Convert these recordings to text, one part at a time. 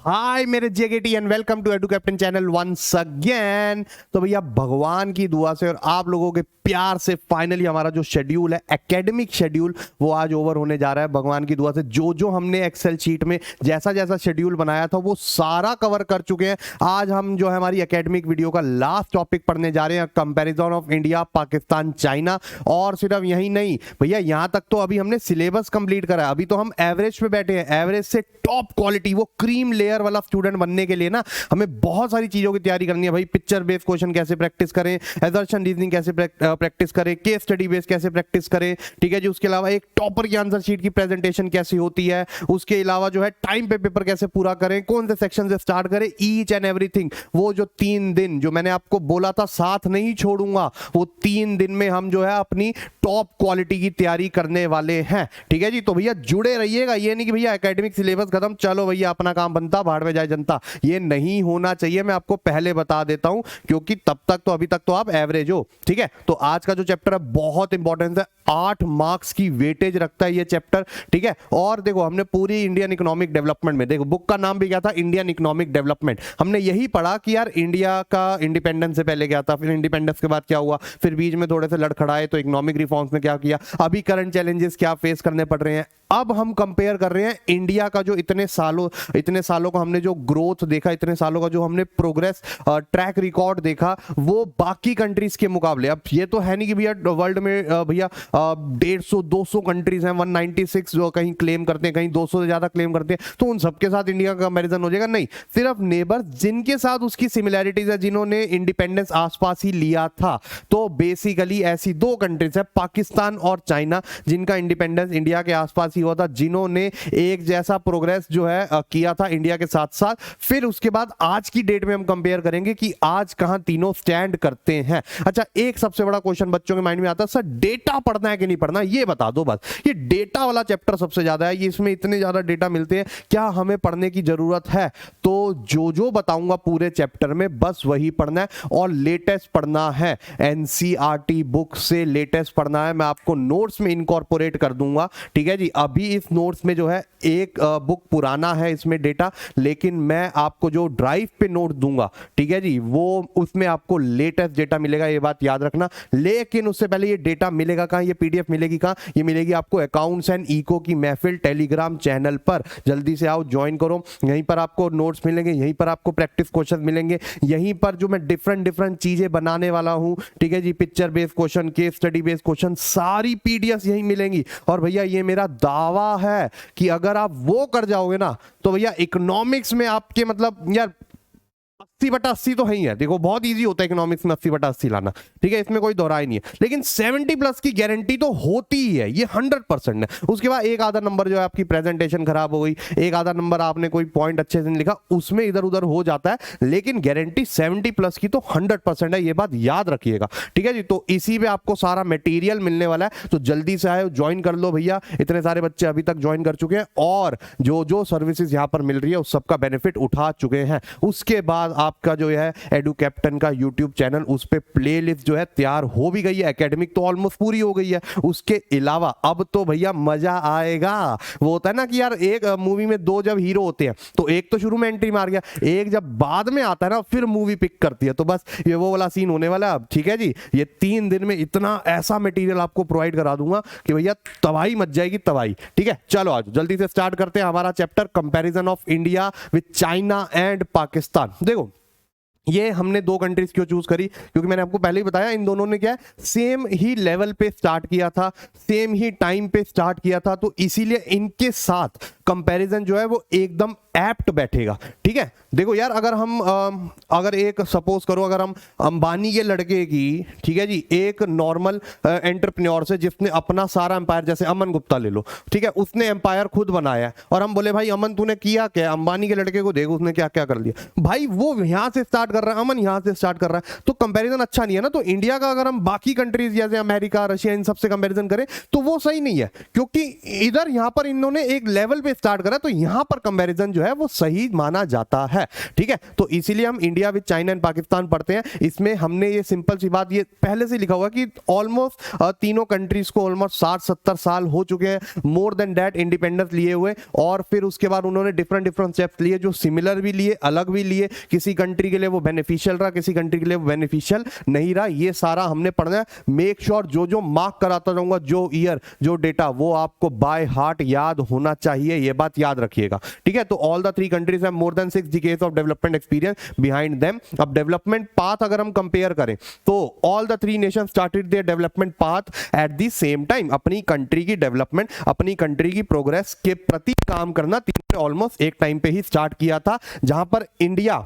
हाय मेरे जेकेटी and welcome to edu captain channel once again. तो भैया भगवान की दुआ से और आप लोगों के प्यार से फाइनली हमारा जो शेड्यूल है एकेडमिक शेड्यूल वो आज ओवर होने जा रहा है। भगवान की दुआ से जो जो हमने एक्सेल शीट में जैसा जैसा शेड्यूल बनाया था वो सारा कवर कर चुके हैं। आज हम जो है हमारी एकेडमिक वीडियो का लास्ट टॉपिक पढ़ने जा रहे हैं, comparison of India, Pakistan, China. और सिर्फ यही नहीं भैया, यहां तक तो अभी हमने सिलेबस कंप्लीट करा है, अभी तो हम एवरेज पे बैठे हैं। एवरेज से टॉप क्वालिटी वो क्रीम लेयर वाला स्टूडेंट बनने के लिए ना हमें बहुत सारी चीजों की तैयारी करनी है भाई। पिक्चर बेस्ड क्वेश्चन कैसे प्रैक्टिस करें, असर्शन रीजनिंग कैसे प्रैक्टिस करें, केस स्टडी बेस्ड कैसे प्रैक्टिस करें, ठीक है जी। उसके अलावा एक टॉपर की आंसर शीट की प्रेजेंटेशन कैसी होती है, उसके अलावा जो है टाइम पे पेपर कैसे पूरा करें, कौन से सेक्शन से स्टार्ट करें, ईच एंड एवरीथिंग। वो जो 3 दिन जो मैंने आपको बोला था साथ नहीं छोड़ूंगा, वो 3 दिन में हम जो है अपनी टॉप क्वालिटी की तैयारी करने वाले हैं, ठीक है जी। तो भैया जुड़े रहिएगा, ये नहीं कि भैया एकेडमिक सिलेबस खत्म चलो भैया अपना काम बनता भाड़ में जाए जनता, ये नहीं होना चाहिए। मैं आपको पहले बता देता हूं क्योंकि तब तक तो अभी तक तो आप एवरेज हो, ठीक है। तो आज का जो चैप्टर है बहुत इंपॉर्टेंट है, 8 मार्क्स की वेटेज रखता है ये चैप्टर, ठीक है। और देखो हमने पूरी इंडियन इकोनॉमिक डेवलपमेंट में, देखो बुक का नाम भी क्या था, इंडियन इकोनॉमिक डेवलपमेंट। हमने यही पढ़ा कि यार इंडिया का इंडिपेंडेंस से पहले क्या था, फिर इंडिपेंडेंस के बाद क्या हुआ, फिर बीच में थोड़े से लड़खड़ाए तो इकोनॉमिक रिफॉर्म्स ने क्या किया, अभी करंट चैलेंजेस क्या फेस करने पड़ रहे हैं। अब हम कंपेयर कर रहे हैं इंडिया का जो इतने सालों का हमने जो ग्रोथ देखा, इतने सालों का जो हमने प्रोग्रेस ट्रैक रिकॉर्ड देखा वो बाकी कंट्रीज के मुकाबले। अब ये तो है नहीं कि भैया वर्ल्ड में भैया 150-200 कंट्रीज हैं, 196 जो कहीं क्लेम करते हैं, कहीं 200 से ज्यादा क्लेम करते हैं, तो उन सबके साथ इंडिया का कंपैरिजन हो जाएगा, नहीं। सिर्फ नेबर जिनके साथ उसकी सिमिलैरिटीज है, जिन्होंने इंडिपेंडेंस आसपास ही लिया था। तो बेसिकली ऐसी 2 कंट्रीज है, पाकिस्तान और चाइना, जिनका इंडिपेंडेंस इंडिया के आसपास ही हुआ था, जिन्होंने एक जैसा प्रोग्रेस जो है किया था इंडिया के साथ साथ। फिर उसके बाद आज की डेट में हम कंपेयर करेंगे कि आज कहां तीनों स्टैंड करते हैं। अच्छा, एक सबसे बड़ा क्वेश्चन बच्चों के माइंड में आता है, सर डेटा पढ़ना है कि नहीं पढ़ना, ये बता दो बस। ये डेटा वाला चैप्टर सबसे ज्यादा है, ये इसमें इतने ज्यादा डेटा मिलते हैं, क्या हमें पढ़ने की जरूरत है? तो जो जो बताऊंगा पूरे चैप्टर में बस वही पढ़ना है और लेटेस्ट पढ़ना है, एनसीईआरटी बुक से लेटेस्ट पढ़ना है। मैं आपको नोट्स में इनकॉर्पोरेट कर दूंगा, ठीक है जी। अभी इस नोट्स में जो है एक बुक पुराना है इसमें डेटा, लेकिन मैं आपको जो ड्राइव पे नोट दूंगा, ठीक है जी, वो उसमें आपको लेटेस्ट डेटा मिलेगा, ये बात याद रखना। लेकिन उससे पहले ये डेटा मिलेगा कहां, ये पीडीएफ मिलेगी कहां? ये मिलेगी आपको अकाउंट्स एंड इको की महफिल टेलीग्राम चैनल पर। जल्दी से आओ, ज्वाइन करो, यहीं पर आपको नोट्स मिलेंगे, यहीं पर आपको प्रैक्टिस क्वेश्चन मिलेंगे, यहीं पर जो मैं डिफरेंट चीजें बनाने वाला हूं, ठीक है जी। Picture based question, case study based question, सारी पीडीएफ यहीं मिलेंगी। और भैया ये मेरा दावा है कि अगर आप वो कर जाओगे ना तो भैया इकोनॉमिक्स में आपके मतलब यार 80/80 तो है ही है। देखो बहुत इजी होता है इकोनॉमिक्स में 80/80 लाना, ठीक है, इसमें कोई दोहराई नहीं है। लेकिन 70+ की गारंटी तो होती ही है, ये 100% है। उसके बाद एक आधा नंबर जो है आपकी प्रेजेंटेशन खराब हो गई, एक आधा नंबर आपने कोई पॉइंट अच्छे से नहीं लिखा, उसमें इधर उधर हो जाता है, लेकिन गारंटी 70+ की तो 100% है, ये बात याद रखिएगा, ठीक है जी। तो इसी पे आपको सारा मटेरियल मिलने वाला है, तो जल्दी से आए, ज्वाइन कर लो भैया। इतने सारे बच्चे अभी तक ज्वाइन कर चुके हैं और जो जो सर्विसेज यहां पर मिल रही है उस सबका बेनिफिट उठा चुके हैं। उसके बाद आपका जो है एडू कैप्टन का यूट्यूब चैनल, उस पे प्लेलिस्ट जो है तैयार हो भी गई है, एकेडमिक तो ऑलमोस्ट पूरी हो गई है। उसके अलावा अब तो भैया मजा आएगा। वो होता है ना कि यार एक मूवी में 2 जब हीरो होते हैं तो एक तो शुरू में एंट्री मार गया, एक जब बाद में आता है ना फिर मूवी पिक करती है, तो बस ये वो वाला सीन होने वाला है अब, ठीक है जी। ये 3 दिन में इतना ऐसा मटेरियल आपको प्रोवाइड करा दूंगा कि भैया तबाही मच जाएगी, तबाही, ठीक है। चलो आज जल्दी से स्टार्ट करते हैं हमारा chapter comparison of India with China and Pakistan. देखो ये हमने 2 कंट्रीज क्यों चूज करी, क्योंकि मैंने आपको पहले ही बताया इन दोनों ने क्या है, सेम ही लेवल पे स्टार्ट किया था, सेम ही टाइम पे स्टार्ट किया था, तो इसीलिए इनके साथ कंपैरिजन जो है वो एकदम एप्ट बैठेगा, ठीक है। देखो यार अगर एक सपोज करो, अगर हम अंबानी के लड़के की, ठीक है जी, एक नॉर्मल एंटरप्रेन्योर से जिसने अपना सारा एम्पायर, जैसे अमन गुप्ता ले लो, ठीक है, उसने एम्पायर खुद बनाया है, और हम बोले भाई अमन तूने किया क्या, अंबानी के लड़के को देखो उसने क्या क्या कर लिया, भाई वो यहां से स्टार्ट कर रहा है, अमन यहां से स्टार्ट कर रहा है, तो कंपैरिजन अच्छा नहीं है ना। तो इंडिया का अगर हम बाकी कंट्रीज जैसे अमेरिका, रशिया, इन सबसे कंपैरिजन करें तो वो सही नहीं है, क्योंकि इधर यहां पर इन्होंने एक लेवल पे स्टार्ट करा, तो यहां पर कंपैरिजन जो है वो सही माना जाता है। ठीक है, तो इसीलिए हम India with China and Pakistan पढ़ते हैं। इसमें हमने ये सिंपल सी बात ये पहले से लिखा हुआ कि ऑलमोस्ट तीनों कंट्रीज को ऑलमोस्ट 60-70 साल हो चुके हैं, मोर देन दैट इंडिपेंडेंस लिए हुए, और फिर उसके बाद उन्होंने डिफरेंट स्टेप्स लिए, जो सिमिलर भी लिए, अलग भी लिए। किसी कंट्री के लिए वो बेनिफिशियल रहा, किसी कंट्री के लिए वो बेनिफिशियल नहीं रहा। ये सारा हमने पढ़ना है। मेक श्योर जो जो मार्क कराता जाऊंगा, जो ईयर, जो डेटा, वो आपको बाय हार्ट याद होना चाहिए, ये बात याद रखिएगा। ठीक है, तो all the 3 countries have more than 6 decades of development experience behind them. अब डेवलपमेंट पाथ अगर हम कंपेयर करें तो all the 3 nation started their development path at the same time. अपनी कंट्री की डेवलपमेंट, अपनी कंट्री की प्रोग्रेस के प्रति काम करना तीनों ने ऑलमोस्ट एक टाइम पे ही स्टार्ट किया था। जहां पर इंडिया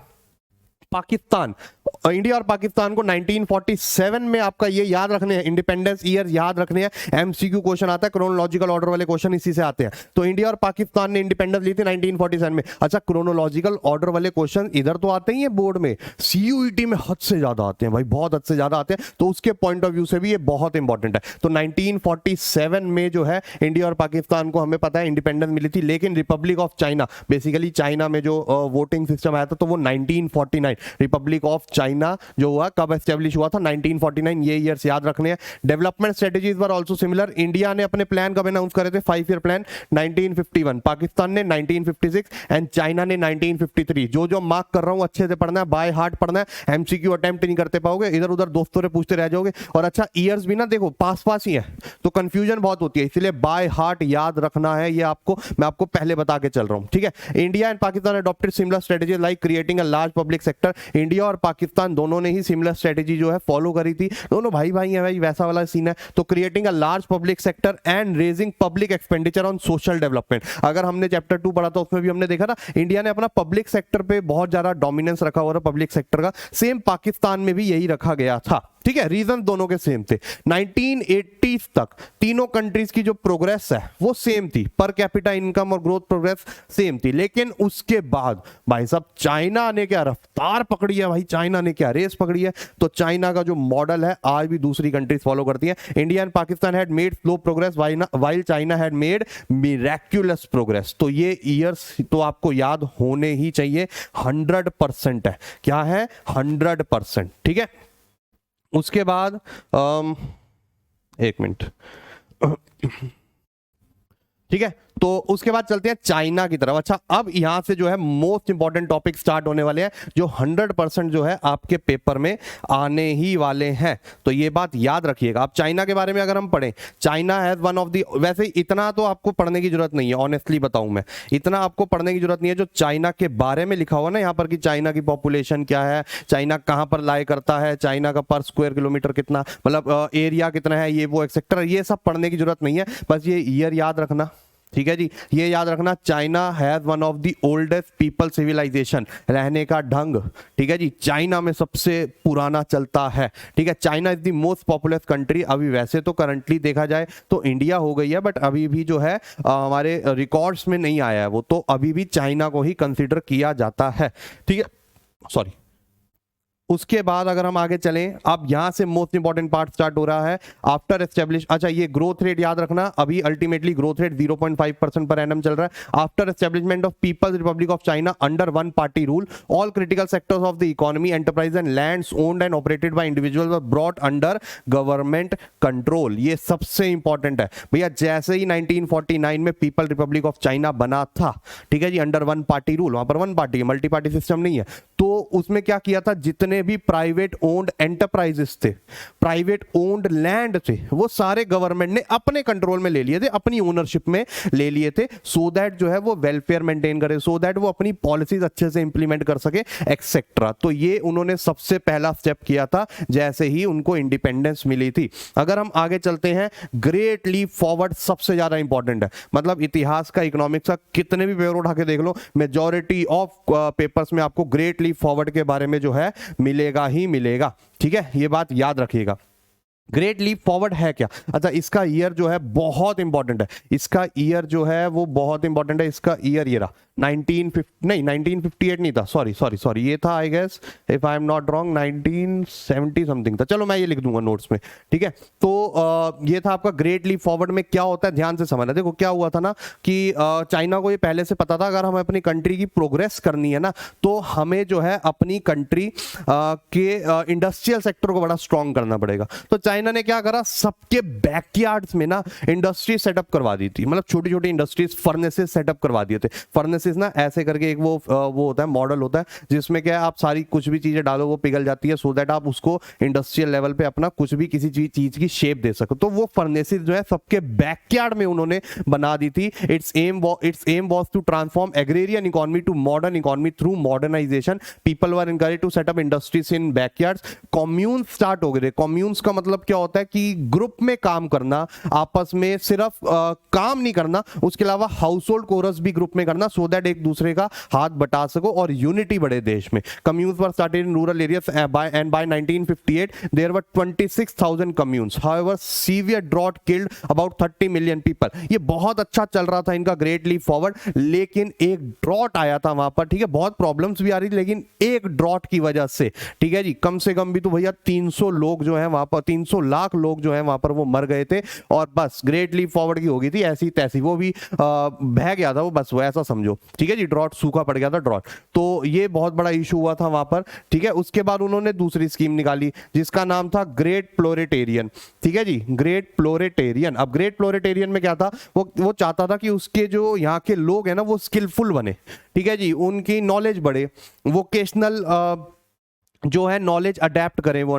और पाकिस्तान को 1947 में, आपका ये याद रखने हैं, इंडिपेंडेंस ईयर याद रखने हैं। एमसीक्यू क्वेश्चन आता है, क्रोनोलॉजिकल ऑर्डर वाले क्वेश्चन इसी से आते हैं। तो इंडिया और पाकिस्तान ने इंडिपेंडेंस ली थी 1947 में। अच्छा, क्रोनोलॉजिकल ऑर्डर वाले क्वेश्चन इधर तो आते ही है बोर्ड में, सीयूईटी में हद से ज्यादा आते हैं भाई, बहुत हद से ज्यादा आते हैं। तो उसके पॉइंट ऑफ व्यू से भी ये बहुत इंपॉर्टेंट है। तो 1947 में जो है इंडिया और पाकिस्तान को, हमें पता है, इंडिपेंडेंस मिली थी। लेकिन Republic of China, basically China में जो वोटिंग सिस्टम आया था, तो वो 1949 रिपब्लिक ऑफ चाइना जो हुआ, कब एस्टेब्लिश हुआ था, 1949। ये ईयर्स याद रखने हैं। Development strategies were also similar. India ने अपने प्लान कब अनाउंस करे थे, 5 ईयर प्लान 1951, पाकिस्तान ने 1956 एंड चाइना ने 1953। जो जो मार्क कर रहा हूं अच्छे से पढ़ना है, बाय हार्ट पढ़ना है, एमसीक्यू अटेम्प्ट नहीं करते पाओगे, इधर उधर दोस्तों से पूछते रह जाओगे। और अच्छा, ईयर्स भी ना देखो पास पास ही है, तो कंफ्यूजन बहुत होती है, इसलिए बाय हार्ट याद रखना है। ये आपको, मैं आपको पहले बता के चल रहा हूं। ठीक है, India and Pakistan adopted similar strategy like creating a large public sector. India और पाकिस्तान दोनों ने ही सिमिलर स्ट्रेटजी जो है फॉलो करी थी। दोनों भाई भाई हैं भाई, वैसा वाला सीन है। तो creating a large public sector and raising public expenditure on social development. अगर हमने चैप्टर 2 पढ़ा था, उसमें भी हमने देखा था इंडिया ने अपना पब्लिक सेक्टर पे बहुत ज्यादा डोमिनेंस रखा हुआ था, पब्लिक सेक्टर का। सेम पाकिस्तान में भी यही रखा गया था। ठीक है, रीजन दोनों के सेम थे। 1980s तक तीनों कंट्रीज की जो प्रोग्रेस है वो सेम थी, पर कैपिटा इनकम और ग्रोथ प्रोग्रेस सेम थी। लेकिन उसके बाद भाई साहब चाइना ने क्या रफ्तार पकड़ी है भाई, चाइना ने क्या रेस पकड़ी है। तो चाइना का जो मॉडल है आज भी दूसरी कंट्रीज फॉलो करती हैं। India and Pakistan had made slow progress while China had made miraculous progress. तो ये ईयर्स तो आपको याद होने ही चाहिए, 100% है। क्या है, 100%। ठीक है, उसके बाद एक मिनट, ठीक है, तो उसके बाद चलते हैं चाइना की तरफ। अच्छा, अब यहां से जो है मोस्ट इंपॉर्टेंट टॉपिक स्टार्ट होने वाले हैं, जो 100% जो है आपके पेपर में आने ही वाले हैं। तो ये बात याद रखिएगा। अब चाइना के बारे में अगर हम पढ़ें, China has one of the, वैसे इतना तो आपको पढ़ने की जरूरत नहीं है, ऑनेस्टली बताऊं मैं, इतना आपको पढ़ने की जरूरत नहीं है। जो चाइना के बारे में लिखा हुआ ना यहाँ पर कि चाइना की पॉपुलेशन क्या है, चाइना कहां पर लाई करता है, चाइना का पर स्क्वायर किलोमीटर कितना, मतलब एरिया कितना है, ये वो एक्सेट्रा, ये सब पढ़ने की जरूरत नहीं है। बस ये ईयर याद रखना। ठीक है जी, ये याद रखना, China has one of the oldest people civilisation, रहने का ढंग। ठीक है जी, चाइना में सबसे पुराना चलता है। ठीक है, China is the most populous country. अभी वैसे तो करंटली देखा जाए तो इंडिया हो गई है, बट अभी भी जो है हमारे रिकॉर्ड्स में नहीं आया है वो, तो अभी भी चाइना को ही कंसिडर किया जाता है। ठीक है, सॉरी। उसके बाद अगर हम आगे चलें, अब यहां से मोस्ट इंपॉर्टेंट पार्ट स्टार्ट हो रहा है आफ्टर एस्टेब्लिश। अच्छा, ये ग्रोथ रेट याद रखना, अभी ultimately growth rate 0.5% per annum चल रहा है। After establishment of people's republic of China under one party rule, all critical sectors of the economy, enterprise and lands owned and operated by individuals were brought under government control. ये सबसे important है भैया। जैसे ही 1949 में people Republic of China बना था, ठीक है जी, अंडर वन पार्टी रूल, वहां पर वन पार्टी है, मल्टी पार्टी सिस्टम नहीं है। तो उसमें क्या किया था, जितने भी प्राइवेट ओन्ड एंटरप्राइजेस थे, प्राइवेट ओन्ड लैंड थे, वो सारे गवर्नमेंट ने अपने कंट्रोल में ले लिए थे, अपनी ओनरशिप में ले लिए थे, सो दैट जो है वो वेलफेयर मेंटेन करे, सो दैट वो अपनी पॉलिसीज अच्छे से इंप्लीमेंट कर सके, एक्सेट्रा। तो ये उन्होंने सबसे पहला स्टेप किया था जैसे ही उनको इंडिपेंडेंस मिली थी। अगर हम आगे चलते हैं, ग्रेट लीप फॉरवर्ड सबसे ज्यादा इंपॉर्टेंट है। मतलब इतिहास का, इकोनॉमिक्स का कितने भी पेपर उठा के देख लो, मेजॉरिटी ऑफ पेपर्स में आपको ग्रेट लीप फॉरवर्ड के बारे में जो है मिलेगा ही मिलेगा। ठीक है, ये बात याद रखिएगा। ग्रेट लीप फॉरवर्ड है क्या? अच्छा, इसका ईयर जो है बहुत इंपॉर्टेंट है, इसका ईयर जो है वो बहुत इंपॉर्टेंट है। इसका ईयर ये रहा 1950, नहीं 1958 नहीं था, सॉरी सॉरी सॉरी, ये था I guess if I am not wrong 1970 something था। चलो मैं ये लिख दूंगा नोट्स में, ठीक है। तो ये था आपका ग्रेट लीप फॉरवर्ड। में क्या होता है ध्यान से समझना। देखो क्या हुआ था ना कि चाइना को ये पहले से पता था अगर हमें अपनी कंट्री की प्रोग्रेस करनी है ना तो हमें जो है अपनी कंट्री के इंडस्ट्रियल सेक्टर को बड़ा स्ट्रांग करना पड़ेगा। तो चाइना ने क्या करा, सबके बैकयार्ड्स में ना इंडस्ट्री सेटअप करवा दी थी, मतलब छोटी छोटी इंडस्ट्रीज, फर्नेसेस सेटअप करवा दिए थे। फर्नेसेस ना ऐसे करके एक वो होता है, मॉडल होता है जिसमें क्या है आप सारी कुछ भी चीजें डालो वो पिघल जाती है, सो दैट आप उसको इंडस्ट्रियल लेवल पे अपना कुछ भी किसी चीज की शेप दे सको। तो वो फर्नेसेस जो है सबके बैकयार्ड में उन्होंने बना दी थी। Its aim was to transform agrarian economy to modern economy through modernisation. People were encouraged to set up industries in backyards. Commune start हो गए। कॉम्यून्स का मतलब क्या होता है कि ग्रुप में काम करना, आपस में सिर्फ काम नहीं करना, उसके अलावा हाउस होल्ड कोरस भी ग्रुप में करना, सो दैट एक दूसरे का हाथ बटा सको और यूनिटी बढ़े देश में। Communes were started in rural areas and by 1958 there were 26,000 communes. However severe drought killed about 30 million people. ये बहुत अच्छा चल रहा था इनका ग्रेट लीप फॉरवर्ड, लेकिन एक ड्रॉट आया था वहां पर, ठीक है। बहुत प्रॉब्लम्स भी आ रही, लेकिन एक ड्रॉट की वजह से, ठीक है जी, कम से कम भी तो भैया 300 लोग जो हैं वहां पर, 300 लाख लोग जो हैं वहां पर वो मर गए थे। और बस ग्रेट लीप फॉरवर्ड की हो गई थी ऐसी तैसी, वो भी बह गया था वो, बस वो ऐसा समझो, ठीक है जी। ड्रॉट, सूखा पड़ गया था ड्रॉट। तो ये बहुत बड़ा इशू हुआ था वहां पर, ठीक है। उसके बाद उन्होंने दूसरी स्कीम निकाली जिसका नाम था ग्रेट प्लोरेटेरियन, ठीक है जी, ग्रेट प्लोरेटेरियन। अब ग्रेट प्लोरेटेरियन में क्या था, वो चाहता था कि उसके जो यहाँ के लोग हैं ना वो स्किलफुल बने, ठीक है जी, उनकी नॉलेज बढ़े, वोकेशनल जो है नॉलेज अडेप्ट करें वो।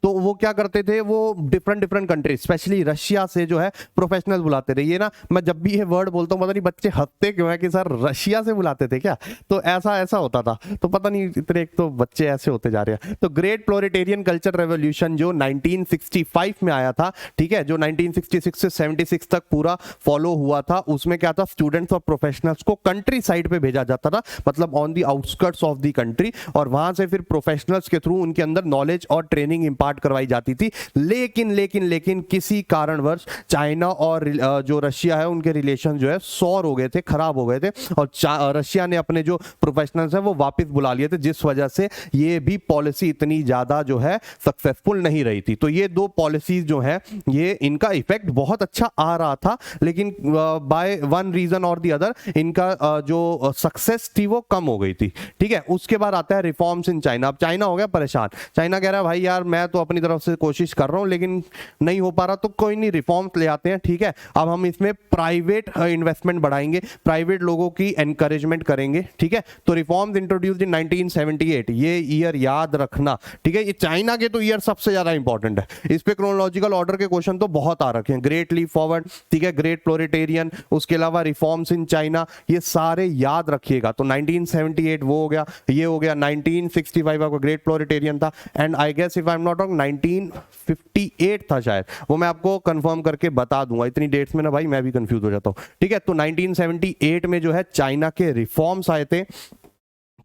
तो वो क्या करते थे, वो different different country specially Russia से जो है प्रोफेशनल बुलाते थे। ये ना मैं जब भी ये वर्ड बोलता हूँ पता नहीं बच्चे हंसते क्यों है कि सर रशिया से बुलाते थे क्या, तो ऐसा होता था। तो पता नहीं इतने एक तो बच्चे ऐसे होते जा रहे हैं। तो ग्रेट प्लोरेटेरियन कल्चर रेवोल्यूशन जो 1965 में आया था, ठीक है, जो 1966 से 76 तक पूरा फॉलो हुआ था, उसमें क्या था, स्टूडेंट्स और प्रोफेशनल्स को कंट्री साइड पे भेजा जाता था, मतलब on the outskirts of the country, और वहां से फिर प्रोफेशनल के थ्रू उनके अंदर नॉलेज और ट्रेनिंग इंपार्ट करवाई जाती थी। लेकिन किसी कारणवश चाइना और जो रशिया है उनके रिलेशन जो है सौर हो गए थे, खराब हो गए थे, और रशिया ने अपने जो प्रोफेशनल्स हैं वो वापस बुला लिए थे, जिस वजह से ये भी पॉलिसी इतनी ज्यादा जो है सक्सेसफुल नहीं रही थी। तो ये दो पॉलिसीज जो है ये इनका इफेक्ट बहुत अच्छा आ रहा था, लेकिन बाय वन रीजन और दी अदर इनका जो सक्सेस थी वो कम हो गई थी, ठीक है। उसके बाद आता है रिफॉर्म्स इन चाइना। अब चाइना हो गया परेशान। चाइना कह रहा है भाई यार मैं तो अपनी तरफ से कोशिश कर रहा हूं लेकिन नहीं हो पा रहा, तो कोई नहीं, रिफॉर्म्स ले आते हैं, ठीक है। अब हम इसमें प्राइवेट इन्वेस्टमेंट बढ़ाएंगे, प्राइवेट लोगों की एनकरेजमेंट करेंगे, ठीक है। तो रिफॉर्म्स इंट्रोड्यूस्ड इन 1978, ये ईयर याद रखना, ठीक है। ये चाइना के तो ईयर सबसे ज्यादा इंपॉर्टेंट है, इस पे क्रोनोलॉजिकल ऑर्डर के क्वेश्चन तो बहुत आ रखे हैं। ग्रेट लीप फॉरवर्ड, ठीक है, ग्रेट प्लोरेटेरियन, उसके अलावा रिफॉर्म्स इन चाइना, ये सारे याद रखिएगा। तो 1978 वो हो गया, ये हो गया 1965 आपका ग्रेट प्लोरेटेरियन था, and I guess if I am not wrong 1958 था शायद, वो मैं आपको कंफर्म करके बता दूंगा, इतनी डेट्स में ना भाई मैं भी कंफ्यूज हो जाता हूं, ठीक है। तो 1978 में जो है चाइना के रिफॉर्म्स आए थे,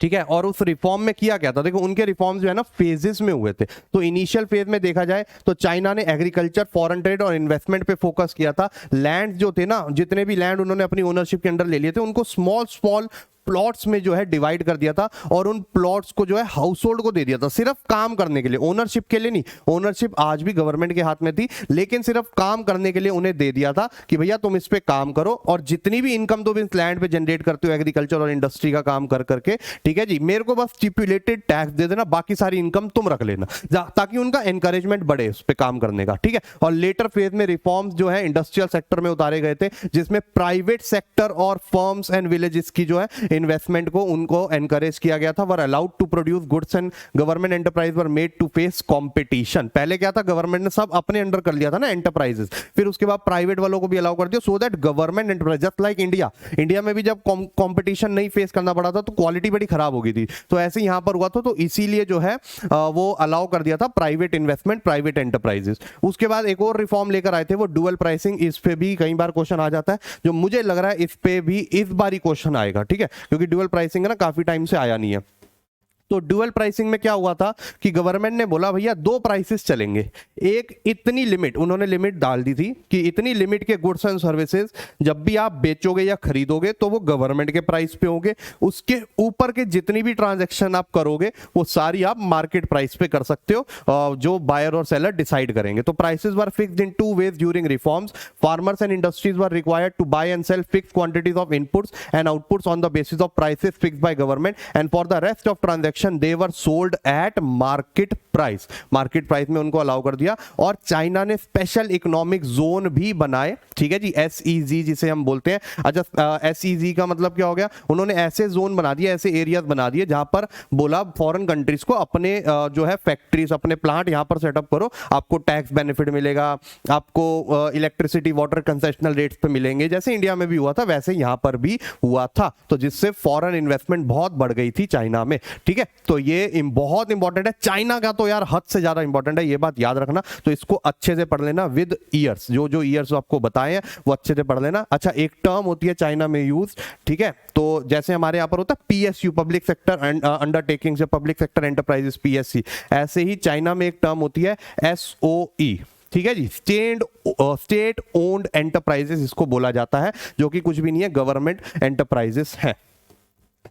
ठीक है। और उस रिफॉर्म में किया क्या था, देखो उनके रिफॉर्म्स जो है ना फेजेस में हुए थे। तो इनिशियल फेज में देखा जाए तो चाइना ने एग्रीकल्चर, फॉरेन ट्रेड और इन्वेस्टमेंट पे फोकस किया था। लैंड जो थे ना, जितने भी लैंड उन्होंने अपनी ओनरशिप के अंडर ले लिए थे, उनको स्मॉल स्मॉल प्लॉट्स में जो है डिवाइड कर दिया था, और उन प्लॉट्स को जो है हाउस होल्ड को दे दिया था, सिर्फ काम करने के लिए, ओनरशिप के लिए नहीं। ओनरशिप आज भी गवर्नमेंट के हाथ में थी, लेकिन सिर्फ काम करने के लिए उन्हें दे दिया था कि भैया तुम इस पे काम करो, और जितनी भी इनकम तुम इस लैंड पे जनरेट करते हो एग्रीकल्चर और इंडस्ट्री का काम कर करके, ठीक है जी, मेरे को बस स्टिपुलेटेड टैक्स दे देना, बाकी सारी इनकम तुम रख लेना, ताकि उनका एनकरेजमेंट बढ़े उस पे काम करने का, ठीक है। और लेटर फेज में रिफॉर्म्स जो है इंडस्ट्रियल सेक्टर में उतारे गए थे, जिसमें प्राइवेट सेक्टर और फर्म्स एंड विलेजेस की जो है इन्वेस्टमेंट को उनको एनकरेज किया गया था। Were allowed to produce goods and government enterprise were made to face competition. पहले क्या था, गवर्नमेंट ने सब अपने अंडर कर लिया था ना एंटरप्राइजेस, फिर उसके बाद प्राइवेट वालों को भी अलाउ कर दिया, so that government enterprise, just like India में भी जब कंपटीशन नहीं फेस करना पड़ा था तो क्वालिटी बड़ी खराब हो गई थी, तो ऐसे यहां पर हुआ था। तो इसीलिए जो है वो अलाउ कर दिया था प्राइवेट इन्वेस्टमेंट, प्राइवेट एंटरप्राइजेस। उसके बाद एक और रिफॉर्म लेकर आए थे, वो डुअल प्राइसिंग। इस पे भी कई बार क्वेश्चन आ जाता है, जो मुझे लग रहा है इस पे भी इस बार ही क्वेश्चन आएगा, ठीक है, क्योंकि डुअल प्राइसिंग है ना, काफी टाइम से आया नहीं है। तो ड्यूअल प्राइसिंग में क्या हुआ था कि गवर्नमेंट ने बोला भैया दो प्राइसेस चलेंगे, एक इतनी लिमिट, उन्होंने लिमिट डाल दी थी कि इतनी लिमिट के गुड्स एंड सर्विसेज जब भी आप बेचोगे या खरीदोगे तो वो गवर्नमेंट के प्राइस पे होंगे, उसके ऊपर के जितनी भी ट्रांजैक्शन आप करोगे वो सारी आप मार्केट प्राइस पे कर सकते हो, जो बायर और सेलर डिसाइड करेंगे। तो prices were fixed in two ways during reforms, farmers and industries were required to buy and sell fixed quantities of inputs and outputs on the basis of prices fixed by government and for the rest of transaction they were sold at market price. Market price में उनको allow कर दिया। और China ने special economic zone भी बनाए, ठीक है जी, SEZ जिसे हम बोलते हैं। अच्छा, SEZ का मतलब क्या हो गया, उन्होंने ऐसे जोन बना दिए, ऐसे एरियाज बना दिए जहां पर बोला फॉरेन कंट्रीज को अपने जो है फैक्ट्रीज, अपने प्लांट यहां पर सेटअप करो, आपको टैक्स बेनिफिट मिलेगा, आपको इलेक्ट्रिसिटी वाटर कंसेशनल रेट्स पे मिलेंगे, जैसे इंडिया में भी हुआ था वैसे यहां पर भी हुआ था। तो जिससे फॉरेन इन्वेस्टमेंट बहुत बढ़ गई थी चाइना में, ठीक है। तो ये बहुत इंपॉर्टेंट है, चाइना का तो यार हद से ज्यादा इंपॉर्टेंट है, ये बात याद रखना। तो इसको अच्छे से पढ़ लेना विद ईयर्स, जो ईयर्स आपको बताए हैं वो अच्छे से पढ़ लेना। अच्छा, एक टर्म होती है चाइना में यूज, ठीक है, तो जैसे हमारे यहां पर होता है PSU, पब्लिक सेक्टर अंडरटेकिंग्स या पब्लिक सेक्टर एंटरप्राइजेस, PSC, ऐसे ही चाइना में एक टर्म होती है SOE, ठीक है जी, स्टेट ओन्ड एंटरप्राइजेस इसको बोला जाता है, जो कि कुछ भी नहीं है, गवर्नमेंट एंटरप्राइजेस है,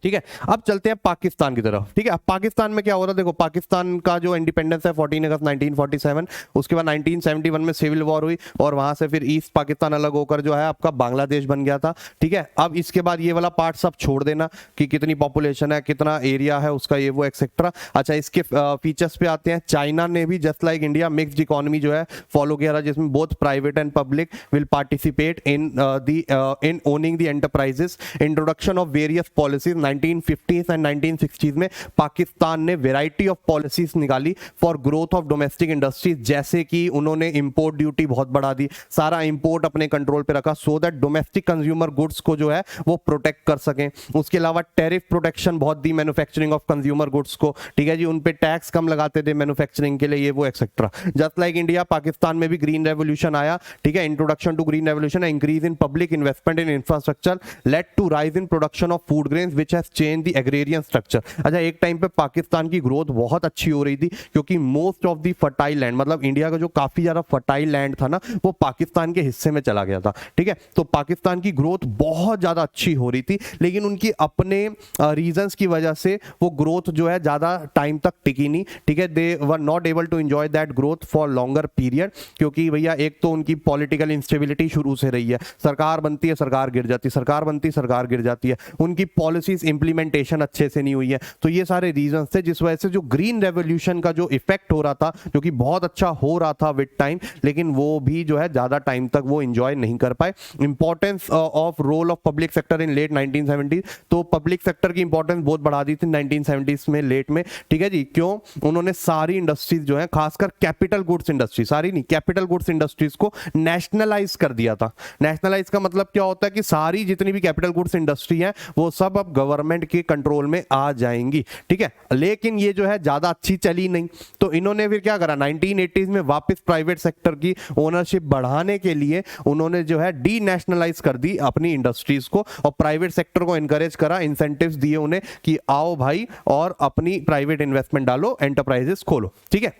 ठीक है। अब चलते हैं पाकिस्तान की तरफ, ठीक है। अब पाकिस्तान में क्या हो रहा है, देखो पाकिस्तान का जो इंडिपेंडेंस है 14 अगस्त 1947, उसके बाद 1971 में सिविल वॉर हुई और वहां से फिर ईस्ट पाकिस्तान अलग होकर जो है आपका बांग्लादेश बन गया था, ठीक है। अब इसके बाद ये वाला पार्ट सब छोड़ देना कि कितनी पॉपुलेशन है, कितना एरिया है उसका, ये वो एक्सेट्रा। अच्छा, इसके फीचर्स पे आते हैं। चाइना ने भी just like India mixed economy जो है फॉलो किया था, जिसमें both private and public will participate in owning the enterprises. Introduction of various policies 1950s and 1960s में पाकिस्तान ने वैरायटी ऑफ पॉलिसीज निकाली for growth of domestic industries, जैसे कि उन्होंने इंपोर्ट ड्यूटी बहुत बढ़ा दी, सारा इंपोर्ट अपने कंट्रोल पे रखा, so that domestic consumer goods को जो है वो प्रोटेक्ट कर सकें। उसके अलावा टैरिफ प्रोटेक्शन बहुत दी मैन्युफैक्चरिंग ऑफ कंज्यूमर गुड्स को, ठीक है जी, उन पे टैक्स कम लगाते थे मैन्युफैक्चरिंग के लिए, ये वो etcetera. Just like India, Pakistan में भी ग्रीन रेवोल्यूशन आया, ठीक है। Introduction to green revolution, increase in public investment in infrastructure led to rise in production of food grains which has change the agrarian structure. अच्छा, एक टाइम पे पाकिस्तान की growth बहुत अच्छी हो रही थी, क्योंकि most of the fertile land, मतलब इंडिया का जो काफी ज्यादा फर्टाइल लैंड था ना, वो पाकिस्तान के हिस्से में चला गया था, ठीक है। तो पाकिस्तान की ग्रोथ बहुत ज्यादा अच्छी हो रही थी, लेकिन उनकी अपने रीजंस की वजह से वो ग्रोथ जो है ज्यादा टाइम तक टिकी नहीं, ठीक है। They were not able to enjoy that growth for longer period, क्योंकि भैया एक तो उनकी पॉलिटिकल इंस्टेबिलिटी शुरू से रही है, सरकार बनती है सरकार गिर जाती है, सरकार बनती है सरकार गिर जाती है, उनकी पॉलिसीज इंप्लीमेंटेशन अच्छे से नहीं हुई है। तो ये सारे रीजंस थे जिस वजह से जो ग्रीन रेवोल्यूशन का जो इफेक्ट हो रहा था, जो कि बहुत अच्छा हो रहा था विद टाइम, लेकिन वो भी जो है ज्यादा टाइम तक वो एंजॉय नहीं कर पाए। Importance of role of public sector in late 1970, तो पब्लिक सेक्टर की इंपॉर्टेंस बहुत बढ़ा दी थी 1970s में, लेट में, ठीक है जी। क्यों? उन्होंने सारी इंडस्ट्रीज जो है, खासकर कैपिटल गुड्स इंडस्ट्री, सारी नहीं, कैपिटल गुड्स इंडस्ट्रीज को नेशनलाइज कर दिया था। नेशनलाइज का मतलब क्या होता है कि सारी जितनी भी कैपिटल गुड्स इंडस्ट्री है वो सब अब गवर्नमेंट के कंट्रोल में आ जाएंगी, ठीक है। लेकिन ये जो है ज्यादा अच्छी चली नहीं, तो इन्होंने फिर क्या करा, 1980s में वापस प्राइवेट सेक्टर की ओनरशिप बढ़ाने के लिए उन्होंने जो है डी नेशनलाइज कर दी अपनी इंडस्ट्रीज को, और प्राइवेट सेक्टर को एनकरेज करा, इंसेंटिव्स दिए उन्हें कि आओ भाई और अपनी प्राइवेट इन्वेस्टमेंट डालो, एंटरप्राइजेस खोलो, ठीक है।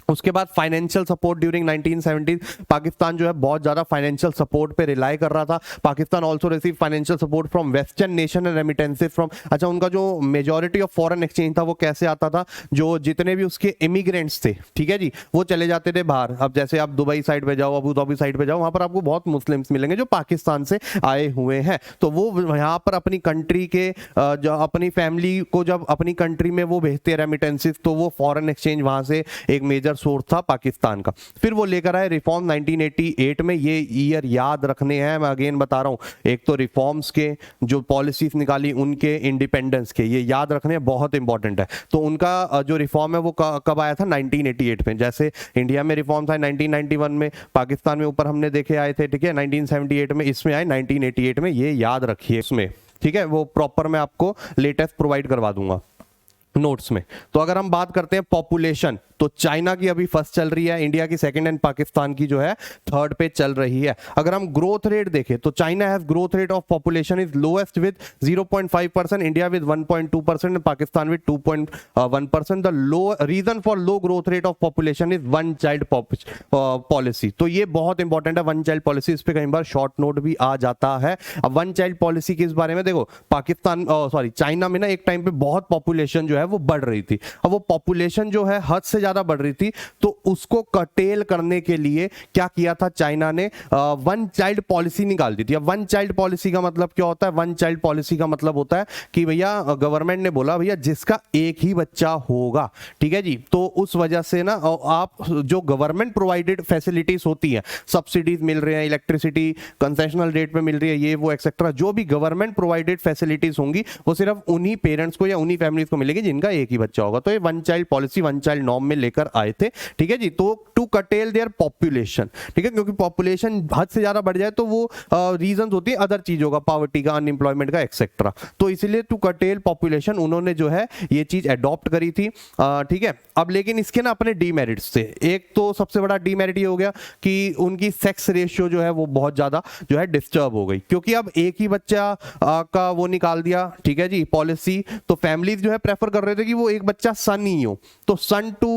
उसके बाद फाइनेंशियल सपोर्ट ड्यूरिंग 1970, पाकिस्तान जो है बहुत ज्यादा फाइनेंशियल सपोर्ट पे रिलाई कर रहा था। Pakistan also receive financial support from western nation and remittances from, अच्छा, उनका जो मेजॉरिटी ऑफ फॉरेन एक्सचेंज था वो कैसे आता था, जो जितने भी उसके इमिग्रेंट्स थे, ठीक है जी, वो चले जाते थे बाहर। अब जैसे आप दुबई साइड पे जाओ, अबू धाबी साइड पे जाओ, वहां पर आपको बहुत मुस्लिम्स मिलेंगे जो पाकिस्तान से आए हुए हैं, तो वो यहाँ पर अपनी कंट्री के जो अपनी फैमिली को जब अपनी कंट्री में वो भेजते हैं रेमिटेंसेस, तो वो फॉरेन एक्सचेंज वहां से एक मेजर सोर्स था पाकिस्तान का। फिर वो लेकर आए रिफॉर्म 1988 में, ये ईयर याद रखने हैं, मैं अगेन बता रहा हूं, एक तो रिफॉर्म्स के जो पॉलिसीज निकाली, उनके इंडिपेंडेंस के, ये याद रखने बहुत इंपॉर्टेंट है। तो उनका जो रिफॉर्म है वो कब आया था, 1988 में। जैसे इंडिया में रिफॉर्म था 1991 में, पाकिस्तान में ऊपर हमने देखे आए थे, ठीक है, 1978 में, इसमें आए 1988 में, ये याद रखिए इसमें, ठीक है। वो प्रॉपर मैं आपको लेटेस्ट प्रोवाइड करवा दूंगा। नोट्स में। तो अगर हम बात करते हैं पॉपुलेशन, तो चाइना की अभी फर्स्ट चल रही है, इंडिया की सेकंड एंड पाकिस्तान की जो है थर्ड पे चल रही है। अगर हम ग्रोथ रेट देखें तो China has growth rate of population is lowest with 0.5%, India with 1.2% and Pakistan with 2.1%। The low reason for low growth rate of population is one child policy. तो ये बहुत इंपॉर्टेंट है, वन चाइल्ड पॉलिसी, इस पे कई बार short note भी आ जाता है। अब वन चाइल्ड पॉलिसी किस बारे में, देखो पाकिस्तान चाइना में ना एक टाइम पे बहुत पॉपुलेशन जो है वो बढ़ रही थी। अब वो पॉपुलेशन जो है हद से ज्यादा बढ़ रही थी, तो उसको कर्टेल करने के लिए क्या किया था चाइना ने, वन चाइल्ड पॉलिसी निकाल दी थी। अब वन चाइल्ड पॉलिसी का मतलब क्या होता है, वन चाइल्ड पॉलिसी का मतलब होता है कि भैया गवर्नमेंट ने बोला भैया जिसका एक ही बच्चा होगा, ठीक है जी, तो उस वजह से ना आप जो गवर्नमेंट प्रोवाइडेड फैसिलिटीज होती है, सब्सिडीज मिल रहे हैं, इलेक्ट्रिसिटी कंसेशनल रेट पे मिल रही है, ये वो एक्सेट्रा, जो भी गवर्नमेंट प्रोवाइडेड फैसिलिटीज होंगी वो सिर्फ उन्हीं पेरेंट्स को या उन्हीं फैमिलीज को मिलेगी जिनका एक ही बच्चा होगा। तो ये one child policy one child norm में लेकर आए थे, ठीक है जी। तो टू कर्टेल देयर पॉपुलेशन, ठीक है, क्योंकि पॉपुलेशन हद से ज्यादा बढ़ जाए तो वो रीजंस होती है अदर चीजों का, पॉवर्टी का, अनएम्प्लॉयमेंट का एक्सेट्रा। तो इसलिए टू कर्टेल पॉपुलेशन उन्होंने जो है ये चीज अडॉप्ट करी थी, ठीक है। अब लेकिन इसके ना अपने डीमेरिट्स थे। एक तो सबसे बड़ा डीमेरिट ये हो गया कि उनकी सेक्स रेशियो जो है वो बहुत ज्यादा जो है डिस्टर्ब हो गई, क्योंकि अब एक ही बच्चा का वो निकाल दिया, ठीक है जी, पॉलिसी। तो फैमिलीज जो है प्रेफर कर रहे थे कि वो एक बच्चा सन ही हो, तो सन टू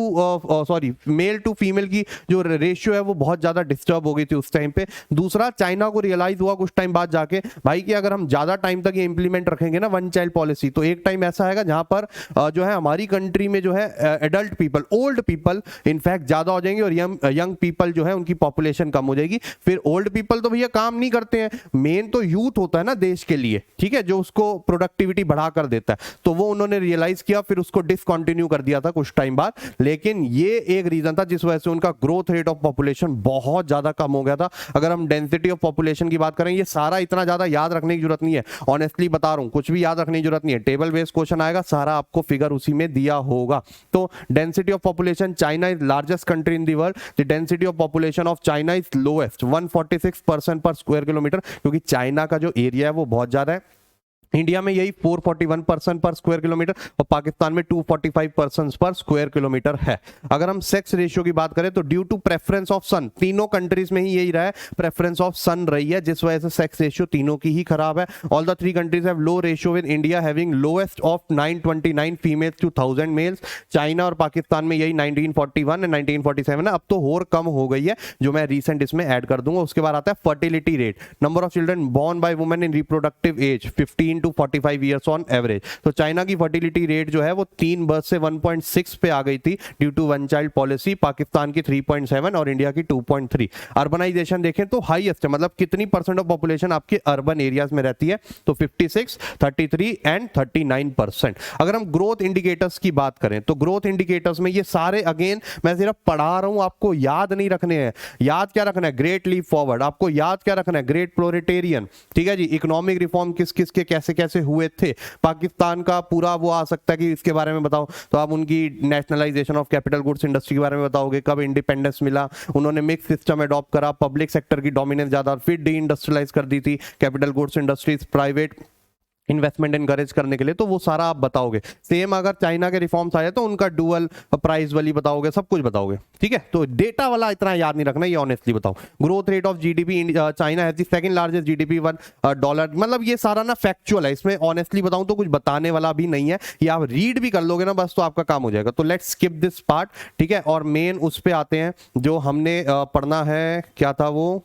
मेल टू फीमेल की जो रेशियो है वो बहुत ज्यादा डिस्टर्ब हो गई थी उस टाइम पे। दूसरा, चाइना को रियलाइज हुआ कुछ टाइम बाद जाके भाई कि अगर हम ज्यादा टाइम तक ये इंप्लीमेंट रखेंगे ना वन चाइल्ड पॉलिसी, तो एक टाइम ऐसा आएगा जहां पर जो है हमारी कंट्री में जो है adult people, old people in fact ज्यादा हो जाएंगे और यंग पीपल जो है उनकी पॉपुलेशन कम हो जाएगी। फिर ओल्ड पीपल तो भैया काम नहीं करते हैं, मेन तो यूथ होता है ना देश के लिए, ठीक है, जो उसको प्रोडक्टिविटी बढ़ा कर देता है। तो वो उन्होंने रियलाइज किया, फिर उसको डिसकंटिन्यू कर दिया था कुछ टाइम बाद। लेकिन ये एक रीजन था जिस वजह से उनका ग्रोथ रेट ऑफ पॉपुलेशन बहुत ज्यादा कम हो गया था। अगर हम डेंसिटी ऑफ पॉपुलेशन की बात करें, ये सारा इतना ज्यादा याद रखने की जरूरत नहीं है, ऑनेस्टली बता रहा हूं, कुछ भी याद रखने की जरूरत नहीं है, टेबल बेस्ड क्वेश्चन आएगा, सारा आपको फिगर उसी में दिया होगा। तो density of population, China is largest country in the world, the density of population of China is lowest 146% पर स्क्वायर किलोमीटर, क्योंकि चाइना का जो एरिया है वो बहुत ज्यादा है। इंडिया में यही 441% पर स्क्वायर किलोमीटर और पाकिस्तान में 245% पर स्क्वायर किलोमीटर है। अगर हम सेक्स रेशियो की बात करें तो ड्यू टू प्रेफरेंस ऑफ सन, तीनों कंट्रीज में ही यही रहा है, प्रेफरेंस ऑफ सन रही है, जिस वजह से सेक्स रेशियो तीनों की ही खराब है। All the three countries have low ratio, with India having lowest of 929 females to 1000 males. China और पाकिस्तान में यही 1941 एंड 1947 है, अब तो और कम हो गई है, जो मैं रिसेंट इसमें ऐड कर दूंगा। उसके बाद आता है fertility rate, number of children born by women in reproductive age 15 to 45 years on average. तो चाइना की फर्टिलिटी रेट जो है वो 3 बर्थ से 1.6 पे आ गई थी due to one child policy, Pakistan की 3.7 और इंडिया की 2.3। अर्बनाइजेशन देखें तो हाईएस्ट है, मतलब कितनी परसेंट ऑफ पॉपुलेशन आपके अर्बन एरियाज में रहती है, तो 56, 33 एंड 39%। अगर हम ग्रोथ इंडिकेटर्स की बात करें तो ग्रोथ इंडिकेटर्स में ये सारे अगेन मैं सिर्फ पढ़ा रहा हूं, आपको याद नहीं रखने हैं। याद क्या रखना है, ग्रेट लीप फॉरवर्ड, आपको याद क्या रखना है, ग्रेट प्रोलेटेरियन, ठीक है जी, इकोनॉमिक रिफॉर्म किस किस के कैसे कैसे हुए थे, पाकिस्तान का पूरा वो आ सकता है कि इसके बारे में बताओ, तो आप उनकी nationalisation of capital goods industry के बारे में बताओगे, कब इंडिपेंडेंस मिला, उन्होंने मिक्स सिस्टम अडॉप्ट करा, पब्लिक सेक्टर की डोमिनेंस ज्यादा, फिर डी इंडस्ट्रियलाइज कर दी थी capital goods industries, private investment encourage करने के लिए, तो वो सारा आप बताओगे। सेम अगर चाइना के रिफॉर्म्स आए तो उनका डुअल प्राइस वाली बताओगे, सब कुछ बताओगे, ठीक है। तो डेटा वाला इतना याद नहीं रखना, ये ऑनेस्टली बताओ। Growth rate of GDP, China has the second largest GDP, $1, मतलब ये सारा ना फैक्चुअल है, इसमें ऑनेस्टली बताऊं तो कुछ बताने वाला भी नहीं है, ये आप रीड भी कर लोगे ना बस तो आपका काम हो जाएगा। तो लेट्स स्किप दिस पार्ट, ठीक है, और मेन उस पे आते हैं जो हमने पढ़ना है, क्या था वो,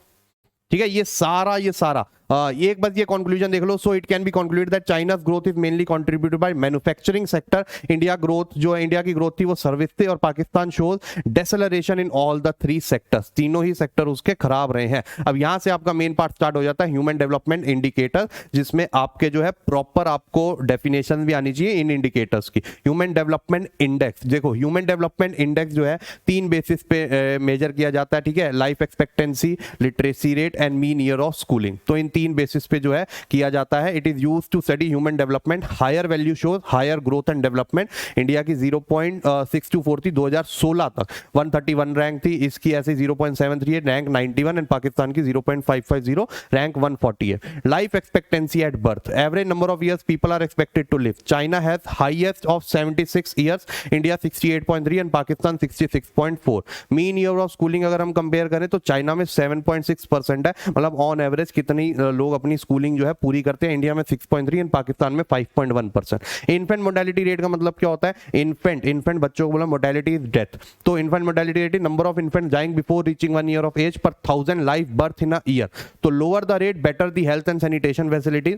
ठीक है। ये सारा एक बस ये कंक्लूजन देख लो। So it can be concluded that China's growth is mainly contributed by manufacturing sector. India growth जो इंडिया की ग्रोथ थी वो सर्विस थे, और Pakistan shows deceleration in all the 3 sectors, तीनों ही सेक्टर उसके खराब रहे हैं। अब यहां से आपका मेन पार्ट स्टार्ट हो जाता है ह्यूमन डेवलपमेंट इंडिकेटर, जिसमें आपके जो है प्रॉपर आपको डेफिनेशन भी आनी चाहिए इन इंडिकेटर्स की। ह्यूमन डेवलपमेंट इंडेक्स, देखो ह्यूमन डेवलपमेंट इंडेक्स जो है 3 बेसिस पे मेजर किया जाता है, ठीक है, life expectancy, literacy rate and mean year of schooling. तो इन तीन बेसिस पे जो है किया जाता है। It is used to study human development, higher value shows higher growth and development. India की 0.624 थी 2016 तक, 131 रैंक थी, इसकी ऐसे 0.73 है, रैंक 91, एंड पाकिस्तान की 0.550, रैंक 140 है। Life expectancy at birth, average number of years people are expected to live, China has highest of 76 years, India 68.3 and Pakistan 66.4। Mean year of schooling अगर हम कंपेयर करें तो चाइना में 7.6% है, मतलब ऑन एवरेज कितनी लोग अपनी स्कूलिंग जो है पूरी करते हैं। इंडिया में 6.3 एंड पाकिस्तान में 5.1%। इन्फेंट मोर्टेलिटी रेट का मतलब क्या होता है? इन्फेंट बच्चों को बोला, मोर्टेलिटी इज डेथ, तो infant mortality rate number of infant dying before reaching 1 year of age per 1000 life birth in a year. तो lower the rate better the health and sanitation facility.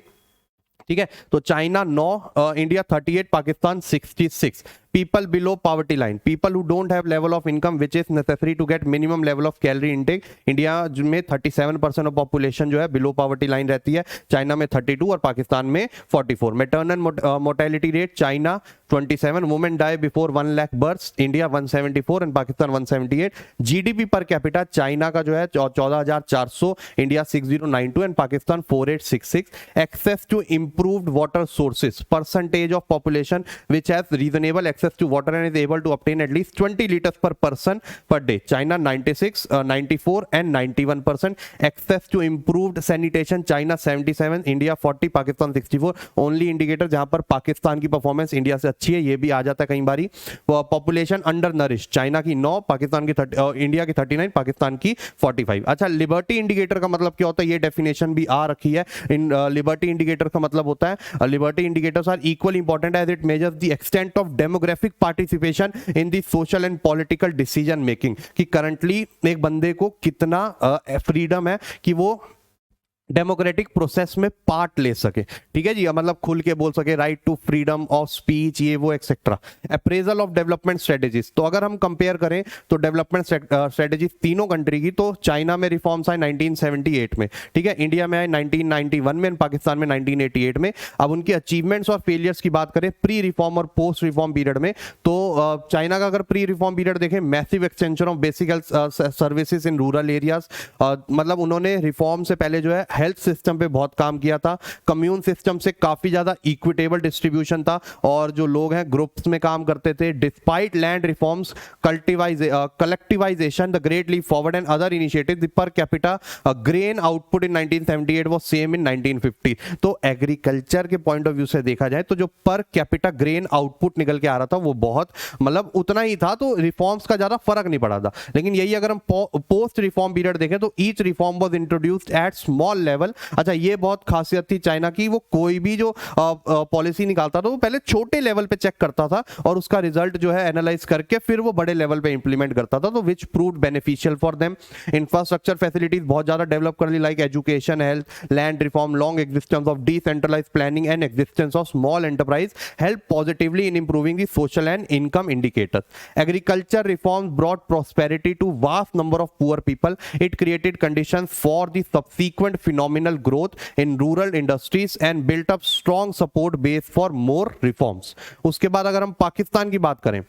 ठीक है, तो China 9, India 38, Pakistan 66। people below poverty line, people who don't have level of income which is necessary to get minimum level of calorie intake, India में 37% of population जो है below poverty line रहती है, China में 32 और पाकिस्तान में 44। Maternal mortality rate China 27, women die before 1 lakh births, India 174 and Pakistan 178। GDP पर capita China का जो है 14,400, India 6092 and Pakistan 4866। Access to improved water sources, percentage of population which has reasonable access to water and is able to obtain at least 20 liters per person per day, China 96, 94 and 91%. Access to improved sanitation, China 77, India 40, Pakistan 64। Only indicator जहां पर पाकिस्तान की performance India से अच्छी है, ये भी आ जाता है कई बारी। पॉपुलेशन अंडर नरिश, चाइना की 9, पाकिस्तान की इंडिया की 39, पाकिस्तान की 45। अच्छा, लिबर्टी इंडिकेटर का मतलब क्या होता है? ये डेफिनेशन भी आ रखी है। इन लिबर्टी इंडिकेटर का मतलब होता है, liberty indicators are equally important as it measures the extent of demographic participation in the social and political decision making, कि करंटली एक बंदे को कितना फ्रीडम है कि वो डेमोक्रेटिक प्रोसेस में पार्ट ले सके। ठीक है जी, मतलब खुल के बोल सके, right to freedom of speech, ये वो etcetera. Appraisal of development strategies, तो अगर हम कंपेयर करें तो डेवलपमेंट स्ट्रेटेजीज तीनों कंट्री की, तो चाइना में रिफॉर्म्स आए 1978 में, ठीक है, इंडिया में आए 1991 में, पाकिस्तान में 1988 में। अब उनके अचीवमेंट्स और फेलियर्स की बात करें प्री रिफॉर्म और पोस्ट रिफॉर्म पीरियड में, तो चाइना का अगर प्री रिफॉर्म पीरियड देखें, massive extension of basic health services in rural areas, मतलब उन्होंने रिफॉर्म से पहले जो है हेल्थ सिस्टम पे बहुत काम किया था, कम्यून सिस्टम से काफी ज्यादा इक्विटेबल डिस्ट्रीब्यूशन था, और जो लोग हैं ग्रुप्स में काम करते थे। Despite land reforms, collectivisation, the great leap forward and other initiatives, the per capita grain output in 1978 was same in 1950। तो एग्रीकल्चर के पॉइंट ऑफ व्यू से देखा जाए तो जो पर कैपिटा ग्रेन आउटपुट निकल के आ रहा था वो बहुत मतलब उतना ही था, तो रिफॉर्म्स का ज्यादा फर्क नहीं पड़ा था। लेकिन यही अगर हम पोस्ट रिफॉर्म पीरियड देखें तो each reform was introduced at small level. अच्छा, ये बहुत खासियत थी चाइना की, वो कोई भी जो पॉलिसी निकालता था वो पहले छोटे लेवल पे चेक करता था और उसका रिजल्ट जो है एनालाइज करके फिर वो बड़े लेवल पे इंप्लीमेंट करता था, तो which proved beneficial for them. Infrastructure facilities बहुत ज्यादा डेवलप कर ली, like education, health, land reform, long existence of decentralised planning and existence of small enterprise help positively in improving the social and income indicators. Agriculture reforms brought prosperity to vast number of poor people, it created conditions for the subsequent phenomenal growth in rural industries and built up strong support base for more reforms। उसके बाद अगर हम पाकिस्तान की बात करें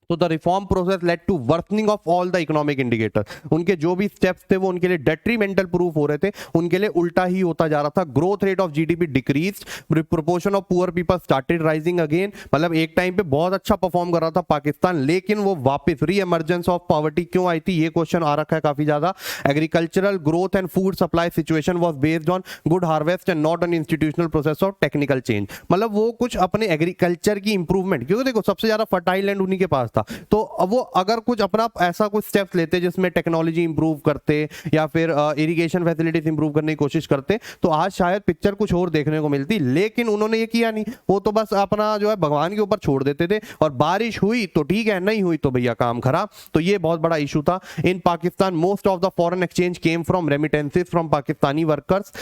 तो the reform process led to worsening of all the economic indicator. उनके जो भी स्टेप्स थे वो उनके लिए डेट्रीमेंटल प्रूफ हो रहे थे, उनके लिए उल्टा ही होता जा रहा था। Growth rate of GDP decreased, proportion of poor people started rising again, मतलब एक टाइम पे बहुत अच्छा परफॉर्म कर रहा था पाकिस्तान, लेकिन वो वापस री इमरजेंस ऑफ पॉवर्टी क्यों आई थी, ये क्वेश्चन आ रखा है काफी ज्यादा। Agricultural growth and food supply situation was based on good harvest and not on institutional process of technical change, मतलब वो कुछ अपने एग्रीकल्चर की इंप्रूवमेंट, क्योंकि देखो सबसे ज्यादा फर्टाइल लैंड उन्हीं के पास था, तो अब वो अगर कुछ अपना ऐसा कुछ स्टेप्स लेते जिसमें टेक्नोलॉजी इंप्रूव करते या फिर इरिगेशन फैसिलिटीज इंप्रूव करने की कोशिश करते तो आज शायद पिक्चर कुछ और देखने को मिलती, लेकिन उन्होंने ये किया नहीं। वो तो बस अपना जो है भगवान के ऊपर छोड़ देते थे, और बारिश हुई तो ठीक है, नहीं हुई तो भैया काम खराब। तो ये बहुत बड़ा इशू था। In Pakistan most of the foreign exchange came from remittances from Pakistani workers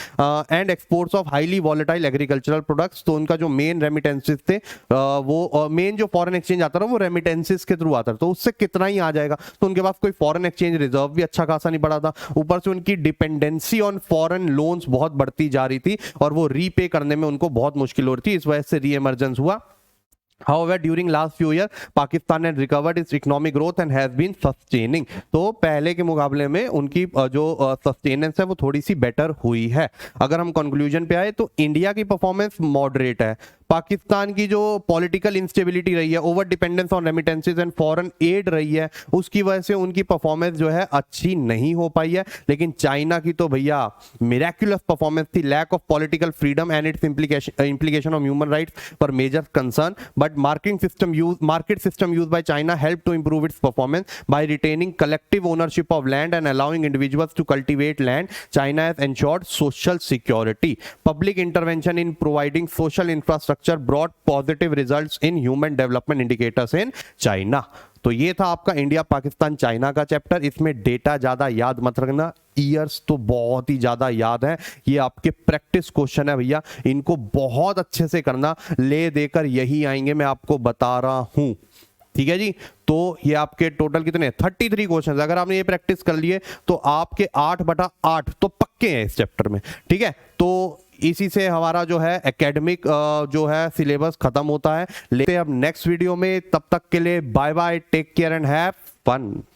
and exports of highly volatile agricultural products. तो उनका जो मेन रेमिटेंसेस थे वो मेन जो फॉरेन एक्सचेंज आता था वो रेमिटेंसेस के थ्रू आता था, तो उससे कितना ही आ जाएगा। तो उनके पास कोई फॉरेन एक्सचेंज रिजर्व भी अच्छा खासा नहीं पड़ा था, ऊपर से उनकी डिपेंडेंसी ऑन फॉरेन लोन्स बहुत बढ़ती जा रही थी और वो रीपे करने में उनको बहुत मुश्किल हो रही थी, इस वजह से री इमर्जेंस हुआ। However, during last few years, Pakistan has recovered its economic growth and has been sustaining. तो पहले के मुकाबले में उनकी जो सस्टेनेंस है वो थोड़ी सी बेटर हुई है. अगर हम कंक्लूजन पे आए तो इंडिया की परफॉर्मेंस मॉडरेट है. पाकिस्तान की जो पॉलिटिकल इंस्टेबिलिटी रही है, over dependence on remittances and foreign add रही है, उसकी वजह से उनकी परफॉर्मेंस जो है अच्छी नहीं हो पाई है. लेकिन चाइना की तो भैया मिरेक्युलस परफॉर्मेंस थी. Lack of political freedom and its implication on human rights were major concern, but market system used by China helped to improve its performance by retaining collective ownership of land and allowing individuals to cultivate land. China has ensured social security. Public intervention in providing social infrastructure brought positive results in human development indicators in China. तो ये था आपका India Pakistan China का chapter. इसमें data ज्यादा याद मत रखना, ईयर्स तो बहुत ही ज्यादा याद है. ये आपके प्रैक्टिस क्वेश्चन है भैया, इनको बहुत अच्छे से करना. ले देकर यही आएंगे, मैं आपको बता रहा हूं. ठीक है जी. तो ये आपके टोटल कितने 33 क्वेश्चन. अगर आपने ये प्रैक्टिस कर लिए तो आपके 8/8 तो पक्के हैं इस चैप्टर में. ठीक है. तो इसी से हमारा जो है एकेडमिक जो है सिलेबस खत्म होता है. लेते हैं अब नेक्स्ट वीडियो में. तब तक के लिए bye bye, take care and have fun.